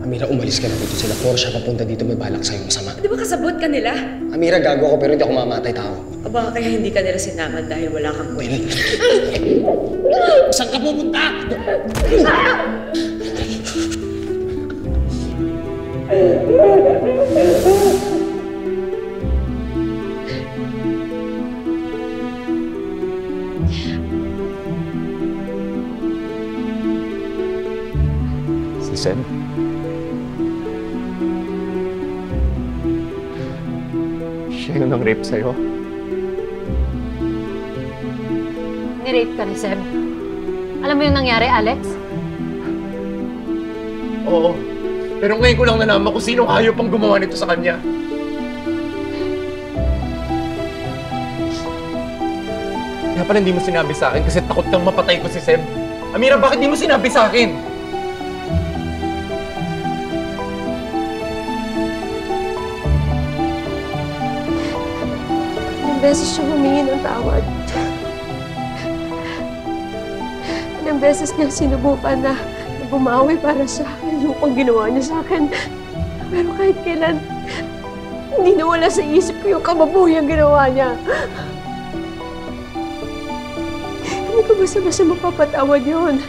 Amira, umalis ka na dito. Sila Portia papunta dito, may balak sa'yo masama. Di ba kasabot ka nila? Amira, gago ako pero hindi ako mamatay tao. O baka kaya hindi ka nila sinamad dahil wala kang kwento. Saan ka pupunta? Si Seb? Siya yung nang-rape sa'yo? Ni-rape ka ni Seb. Alam mo yung nangyari, Alex? Oo. Pero ngayon ko lang nalaman kung sinong hayop ang gumawa nito sa kanya. Kaya pala hindi mo sinabi sa akin kasi takot kang mapatay ko si Seb. Amira, bakit hindi mo sinabi sa akin? Ilang beses siya humingi ng tawad. Ilang beses niya sinubukan na bumawi para sa akin yung pang ginawa niya sa akin. Pero kahit kailan, hindi nawala sa isip ko yung kababuyang ginawa niya. Hindi ko basta-basta mapapatawad yun.